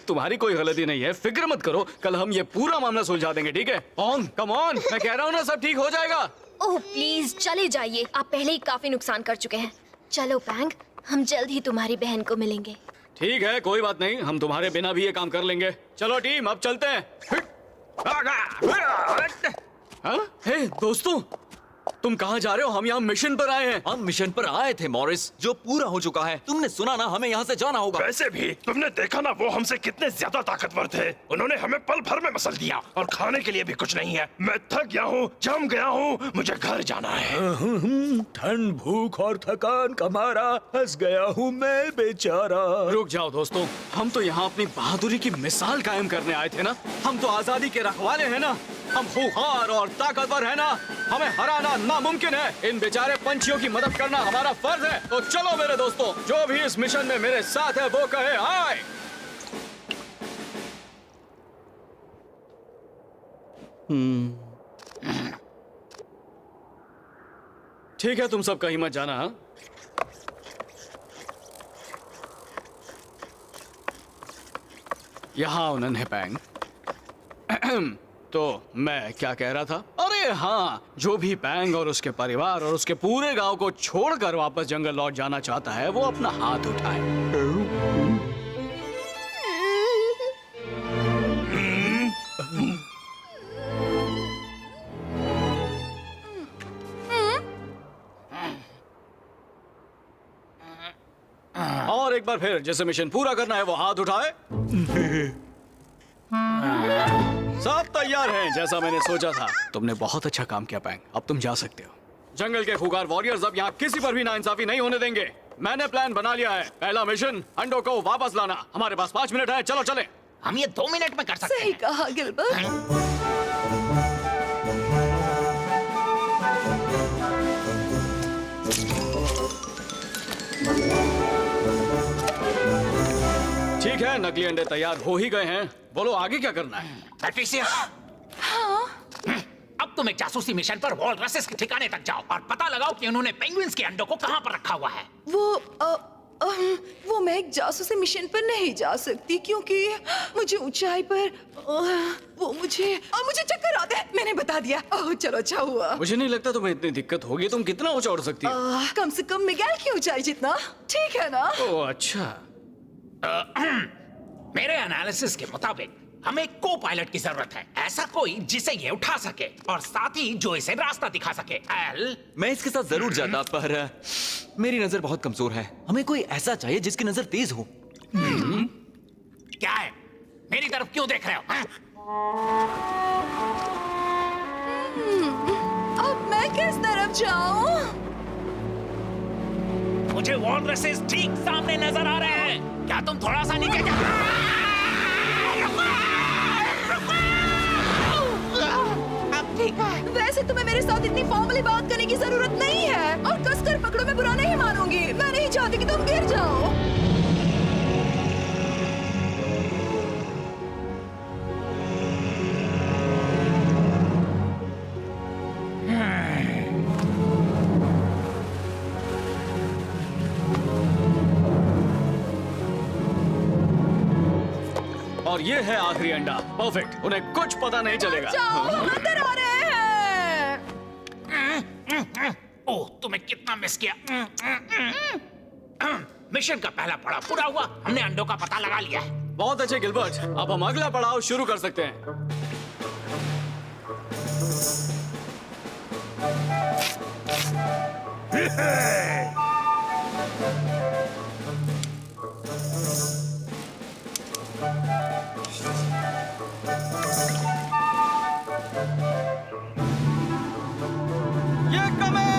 तुम्हारी कोई गलती नहीं है, फिक्र मत करो, कल हम ये पूरा मामला सुलझा देंगे, ठीक है? पोंग, कम ऑन, मैं कह रहा हूँ ना, सब ठीक हो जाएगा। ओह प्लीज चले जाइए, आप पहले ही काफी नुकसान कर चुके हैं। चलो पैंग, हम जल्द ही तुम्हारी बहन को मिलेंगे। ठीक है, कोई बात नहीं, हम तुम्हारे बिना भी ये काम कर लेंगे। चलो टीम, अब चलते हैं। हाँ? हे दोस्तों, तुम कहाँ जा रहे हो? हम यहाँ मिशन पर आए हैं। हम मिशन पर आए थे मॉरिस, जो पूरा हो चुका है। तुमने सुना ना, हमें यहाँ से जाना होगा। वैसे भी तुमने देखा ना वो हमसे कितने ज्यादा ताकतवर थे। उन्होंने हमें पल भर में मसल दिया और खाने के लिए भी कुछ नहीं है। मैं थक गया हूँ, जम गया हूँ, मुझे घर जाना है। ठंड, भूख और थकान का मारा हंस गया हूँ मैं बेचारा। रुक जाओ दोस्तों, हम तो यहाँ अपनी बहादुरी की मिसाल कायम करने आए थे ना। हम तो आजादी के रखवाले हैं ना। हम खूंखार और ताकतवर हैं ना। हमें हराना नामुमकिन है। इन बेचारे पंछियों की मदद करना हमारा फर्ज है। तो चलो मेरे दोस्तों, जो भी इस मिशन में मेरे साथ है वो कहे आए। ठीक है, तुम सब कहीं मत जाना। हाँ? यहाँ उन्होंने है पैंग। तो मैं क्या कह रहा था? अरे हाँ, जो भी पैंग और उसके परिवार और उसके पूरे गांव को छोड़कर वापस जंगल लौट जाना चाहता है, वो अपना हाथ उठाए। और एक बार फिर, जिसे मिशन पूरा करना है वो हाथ उठाए। सब तैयार हैं, जैसा मैंने सोचा था। तुमने बहुत अच्छा काम किया पैंग, अब तुम जा सकते हो। जंगल के खूंखार वॉरियर्स अब यहाँ किसी पर भी नाइंसाफी नहीं होने देंगे। मैंने प्लान बना लिया है। पहला मिशन, अंडों को वापस लाना। हमारे पास 5 मिनट है, चलो चले। हम ये 2 मिनट में कर सकते हैं। सही कहा गिलबर्ट। है, नकली अंडे तैयार हो ही गए हैं। बोलो आगे क्या करना है? पैट्रिसिया, अब तुम एक जासूसी मिशन पर वॉलरसेस के ठिकाने तक जाओ और पता लगाओ कि उन्होंने पेंगुइन्स के अंडों को कहां पर रखा हुआ है। वो मैं एक जासूसी मिशन पर नहीं जा सकती क्योंकि मुझे ऊंचाई पर वो मुझे चक्कर आते हैं। मैंने बता दिया। ओह चलो अच्छा हुआ। मुझे नहीं लगता तुम्हें इतनी दिक्कत होगी। तुम कितना ऊंचा उड़ सकती हो? कम से कम मिगेल की ऊंचाई जितना। ठीक है ना? ओह अच्छा। मेरे एनालिसिस के मुताबिक हमें को पायलट की जरूरत है, ऐसा कोई जिसे ये उठा सके और साथ ही जो इसे रास्ता दिखा सके। एल, मैं इसके साथ जरूर जाता, पर मेरी नजर बहुत कमजोर है। हमें कोई ऐसा चाहिए जिसकी नजर तेज हो। क्या है? मेरी तरफ क्यों देख रहे हो? अब मैं किस तरफ जाऊं? मुझे वॉलरसेस ठीक सामने नजर आ रहे हैं। क्या तुम थोड़ा सा नीचे ठीक है। वैसे तुम्हें मेरे साथ इतनी फॉर्मली बात करने की जरूरत नहीं है और कसकर पकड़ो मैं बुरा नहीं मानूंगी। मैं नहीं चाहती कि तुम गिर जाओ। और ये है आखिरी अंडा। परफेक्ट। उन्हें कुछ पता नहीं चलेगा। जाओ, हम अंदर आ रहे हैं। ओह, तुम्हें कितना मिस किया। मिशन का पहला पड़ाव पूरा हुआ। हमने अंडों का पता लगा लिया है। बहुत अच्छे गिलबर्ट, अब हम अगला पड़ाव शुरू कर सकते हैं। ये कमें!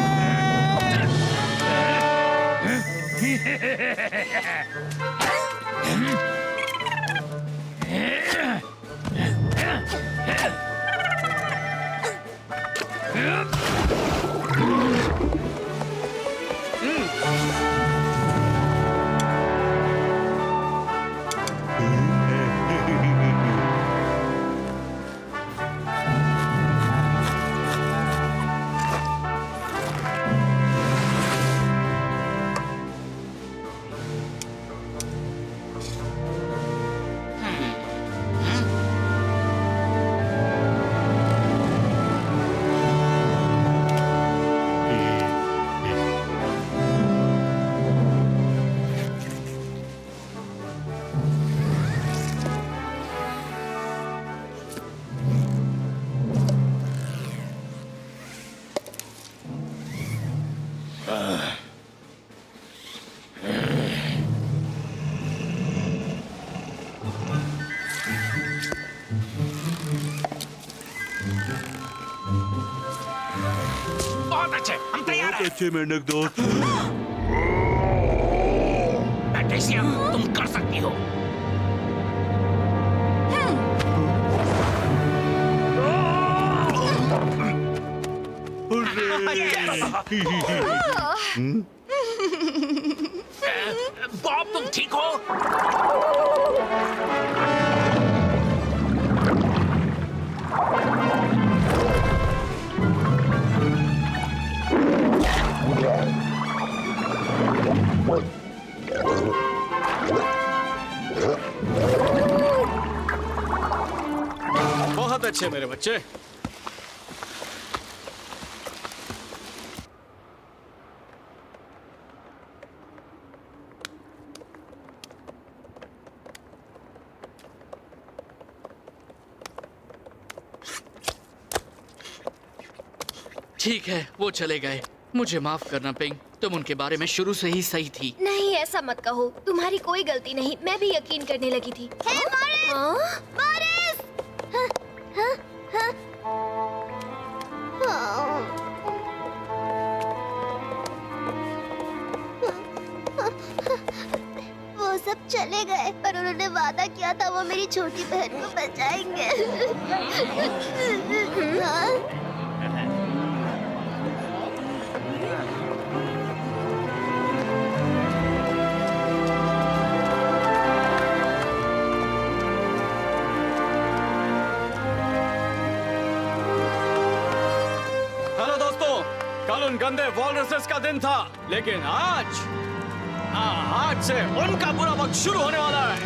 बहुत अच्छे, हम तैयार हैं। अच्छे मेंढक दोस्त। पैट्रिसिया, तुम कर सकती हो। बॉब, तुम ठीक हो? बहुत अच्छे मेरे बच्चे। ठीक है, वो चले गए। मुझे माफ करना पिंग, तुम उनके बारे में शुरू से ही सही थी। नहीं, ऐसा मत कहो। तुम्हारी कोई गलती नहीं। मैं भी यकीन करने लगी थी। मॉरिस! हाँ, हाँ, हाँ। वो सब चले गए पर उन्होंने वादा किया था वो मेरी छोटी बहन को बचाएंगे। हाँ? उन गंदे वॉलरसेस का दिन था, लेकिन आज से उनका बुरा वक्त शुरू होने वाला है।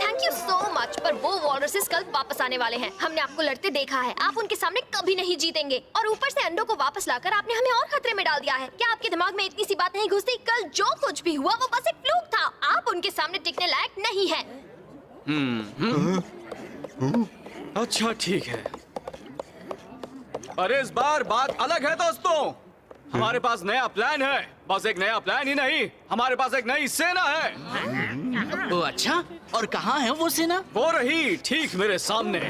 थैंक यू सो मच, पर वो वॉलरसेस कल वापस आने वाले हैं। हमने आपको लड़ते देखा है, आप उनके सामने कभी नहीं जीतेंगे। और ऊपर से अंडों को वापस लाकर आपने हमें और खतरे में डाल दिया है। क्या आपके दिमाग में इतनी सी बात नहीं घुसती? कल जो कुछ भी हुआ वो बस एक फ्लूक था। आप उनके सामने टिकने लायक नहीं हैं। अच्छा ठीक है, पर इस बार बात अलग है दोस्तों। हमारे पास नया प्लान है। बस एक नया प्लान ही नहीं, हमारे पास एक नई सेना है। ओ अच्छा, और कहाँ है वो सेना? वो रही ठीक मेरे सामने।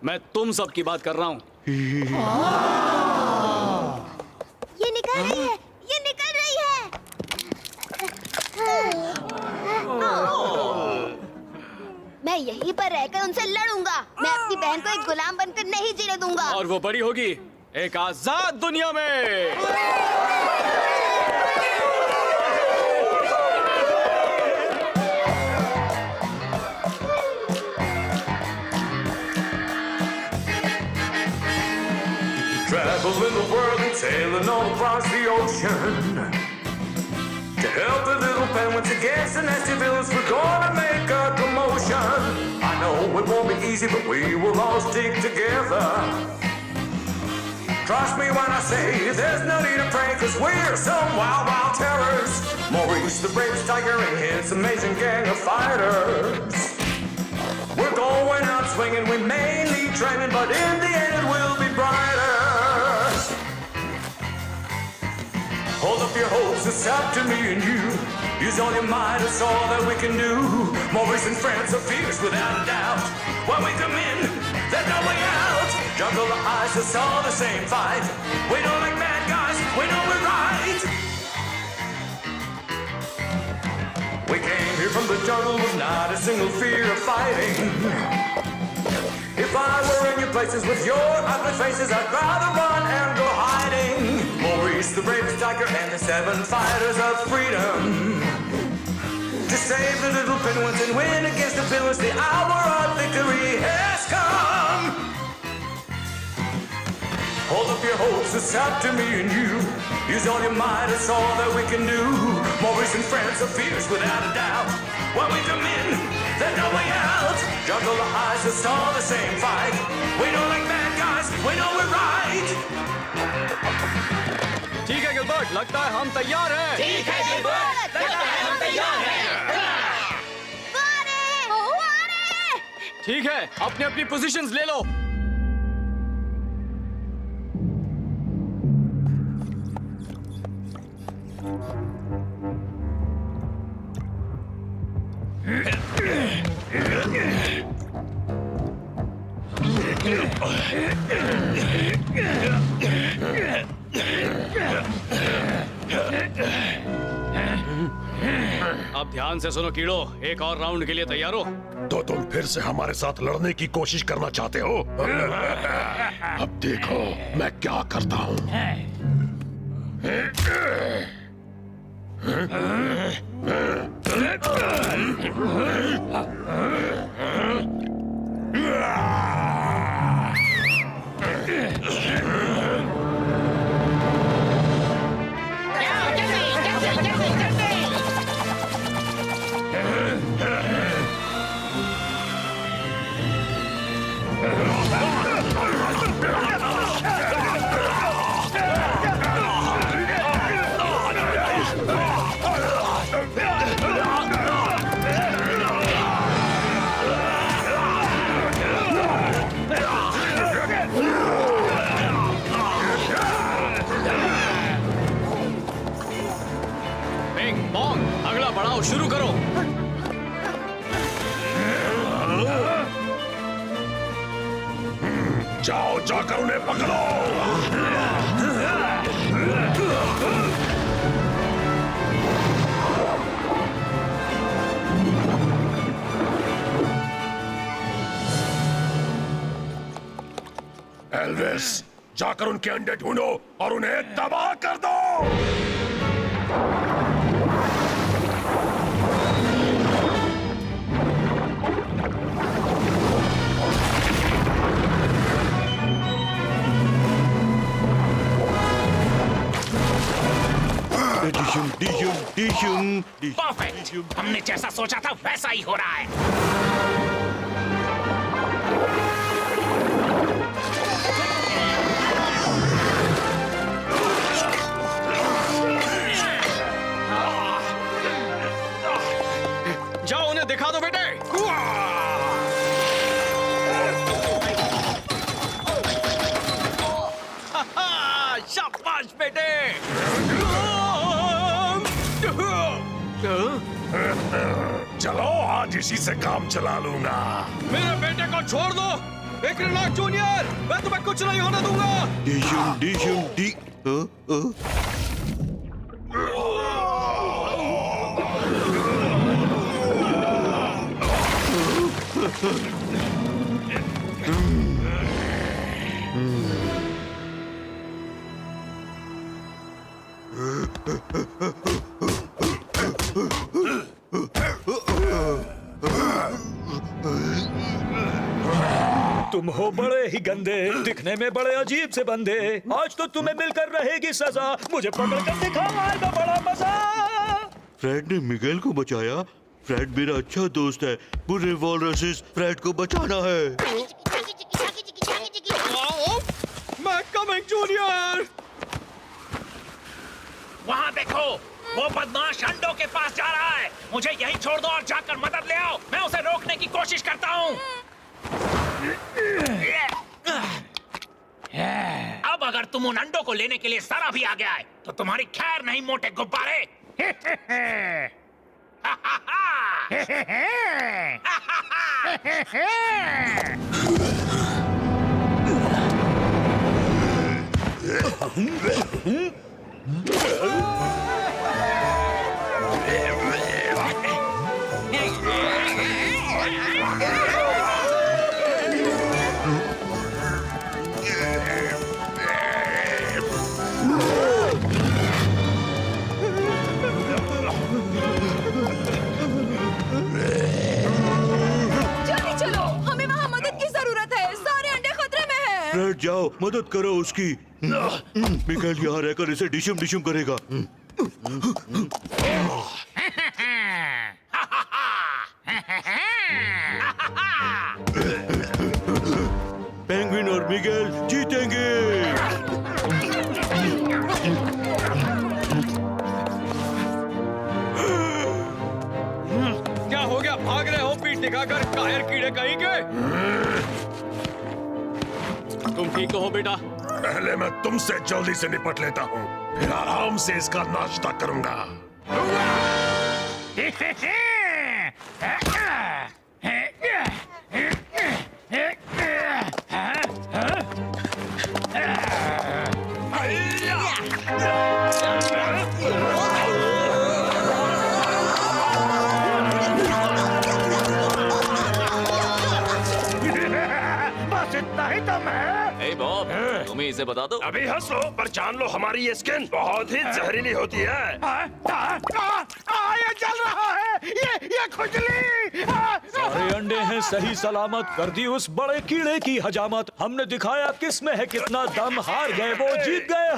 मैं तुम सब की बात कर रहा हूँ। ये निकल रही है, ये निकल रही है। मैं यहीं पर रहकर उनसे लड़ूंगा। मैं अपनी बहन को एक गुलाम बनकर नहीं जीने दूंगा। और वो बड़ी होगी एक आजाद दुनिया में। Traveling the world and sailing all across the ocean to help the little penguins against the nasty villains. We're gonna make a commotion. I know it won't be easy, but we will all stick together. Trust me when I say there's no need to pray, 'cause we're some wild, wild terrors. Maurice the bravest tiger and his amazing gang of fighters. We're going out swinging, we may need training, but in the end it will be brighter. Hold up your hopes, it's up to me and you. Use all your might, it's all that we can do. Maurice and friends are fierce without a doubt. When we come in, there's no way out. Juggle the eyes, it's all the same fight. We don't like bad guys, we know we're right. We came here from the jungle with not a single fear of fighting. If I were in your places with your ugly faces, I'd rather run and go hiding. Maurice the bravest tiger and the 7 fighters of freedom. To save the little penguins and win against the villains, the hour of victory has come. Hold up your hopes, it's up to me and you. Use all your might, it's all that we can do. Maurice and friends are fierce without a doubt. When we come in, there's no way out. Juggle the eyes, it's all the same fight. We don't like bad guys, we know we're right. ठीक है Gilbert, लगता है हम तैयार हैं। ठीक है Gilbert, लगता है हम तैयार हैं। ठीक है, अपनी अपनी पोजीशंस ले लो। अब ध्यान से सुनो कीड़ो, एक और राउंड के लिए तैयार हो? तो तुम फिर से हमारे साथ लड़ने की कोशिश करना चाहते हो? अब देखो मैं क्या करता हूँ। अगला पड़ाव शुरू करो। जाओ जाकर उन्हें पकड़ो। एल्विस, जाकर उनके अंडे ढूंढो और उन्हें तबाह कर दो। आज हमने जैसा सोचा था वैसा ही हो रहा है। जाओ उन्हें दिखा दो बेटे। शाबाश बेटे। चलो आज इसी से काम चला लूंगा। मेरे बेटे को छोड़ दो विक्रनाथ जूनियर, मैं तुम्हें कुछ नहीं होने दूंगा। तुम हो बड़े ही गंदे, दिखने में बड़े अजीब से बंदे। आज तो तुम्हें मिलकर रहेगी सजा, मुझे पकड़ कर दिखाओ आएगा बड़ा मजा। फ्रेड ने मिगेल को बचाया। फ्रेड मेरा अच्छा दोस्त है। बुरे वॉलरसेस फ्रेड को बचाना है। मैं कमिंग जूनियर। वहाँ देखो, वो बदमाश अंडों के पास जा रहा है। मुझे यहीं छोड़ दो और जाकर मदद ले आओ। मैं उसे रोकने की कोशिश करता हूँ। अब अगर तुम उन अंडों को लेने के लिए सारा भी आ गया है तो तुम्हारी खैर नहीं, मोटे गुब्बारे। जल्दी चलो, हमें वहाँ मदद की जरूरत है। सारे अंडे खतरे में हैं। फ्रेड जाओ मदद करो उसकी। मिगेल यहाँ रहकर इसे डिशम डिशम करेगा। पेंगुइन और मिगेल जीतेंगे। क्या हो गया, भाग रहे हो पीठ दिखाकर, कायर कीड़े कहीं के। तुम ठीक तो हो बेटा? पहले मैं तुमसे जल्दी से निपट लेता हूँ, फिर आराम से इसका नाश्ता करूंगा। बस इतना ही दम है। ए बॉब, तुम्हें इसे बता दो। अभी हंस लो पर जान लो हमारी ये स्किन बहुत ही जहरीली होती है। ये चल रहा है, ये खुजली। सारे अंडे हैं सही सलामत, कर दी उस बड़े कीड़े की हजामत। हमने दिखाया किस में है कितना दम, हार गए वो जीत गए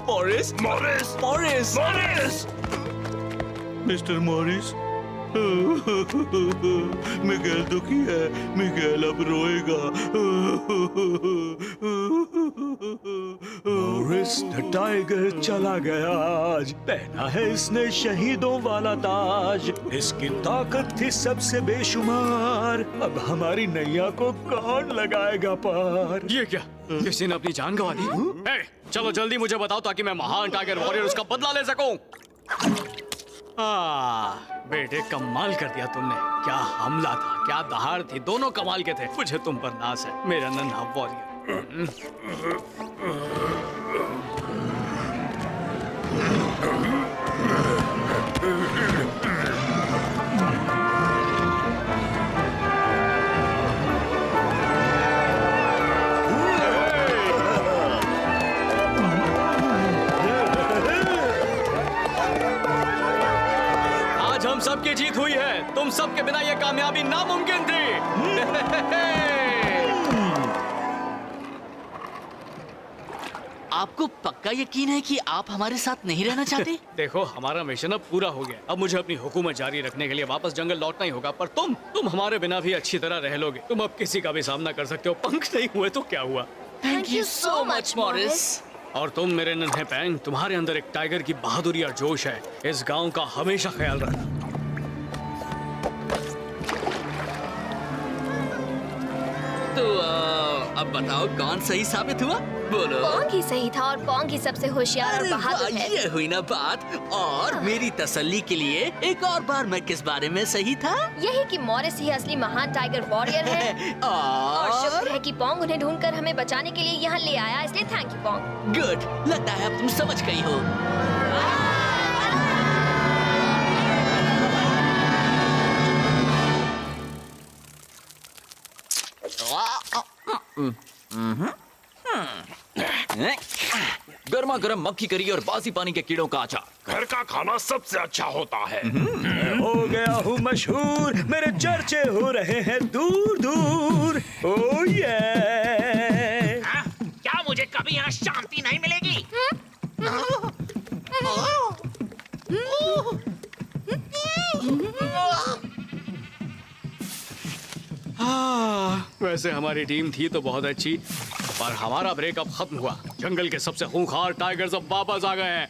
Morris Morris Morris Morris mister Morris, Miguel दुखी है। मिगेल अब रोएगा। मॉरिस द टाइगर चला गया आज। पहना है इसने शहीदों वाला ताज। इसकी ताकत थी सबसे बेशुमार। अब हमारी नैया को कौन लगाएगा पार? ये क्या, किसी ने अपनी जान गंवा दी? ए, चलो जल्दी मुझे बताओ ताकि मैं महान टाइगर वॉरियर उसका बदला ले सकूं। बेटे कमाल कर दिया तुमने। क्या हमला था, क्या दहाड़ थी, दोनों कमाल के थे। मुझे तुम पर नाज है मेरा नन्हा वॉरियर। हम सबकी जीत हुई है। तुम सबके बिना ये कामयाबी नामुमकिन थी। आपको पक्का यकीन है कि आप हमारे साथ नहीं रहना चाहते? देखो हमारा मिशन अब पूरा हो गया। अब मुझे अपनी हुकूमत जारी रखने के लिए वापस जंगल लौटना ही होगा। पर तुम हमारे बिना भी अच्छी तरह रह लोगे। तुम अब किसी का भी सामना कर सकते हो। पंख नहीं हुए तो क्या हुआ? Thank you so much Morris. और तुम मेरे नन्हे पैंग, तुम्हारे अंदर एक टाइगर की बहादुरी और जोश है। इस गांव का हमेशा ख्याल रखना। तो अब बताओ कौन सही साबित हुआ? बोलो। पोंग ही सही था और पोंग ही सबसे होशियार और बहादुर है। ये हुई ना बात। और मेरी तसल्ली के लिए एक और बार मैं किस बारे में सही था? यही कि मॉरिस ही असली महान टाइगर वॉरियर है। और शुक्र है कि पोंग उन्हें ढूंढकर हमें बचाने के लिए यहाँ ले आया, इसलिए थैंक यू पोंग। गुड, लगता है अब तुम समझ गई हो। गर्मा गर्म मक्खी करी और बासी पानी के कीड़ों का अचार। घर का खाना सबसे अच्छा होता है। हो गया हूँ मशहूर, मेरे चर्चे हो रहे हैं दूर दूर। ओ ये क्या मुझे कभी यहाँ शांति नहीं मिलेगी? वैसे हमारी टीम थी तो बहुत अच्छी, पर हमारा ब्रेकअप खत्म हुआ। जंगल के सबसे खूंखार टाइगर्स अब वापस आ गए हैं।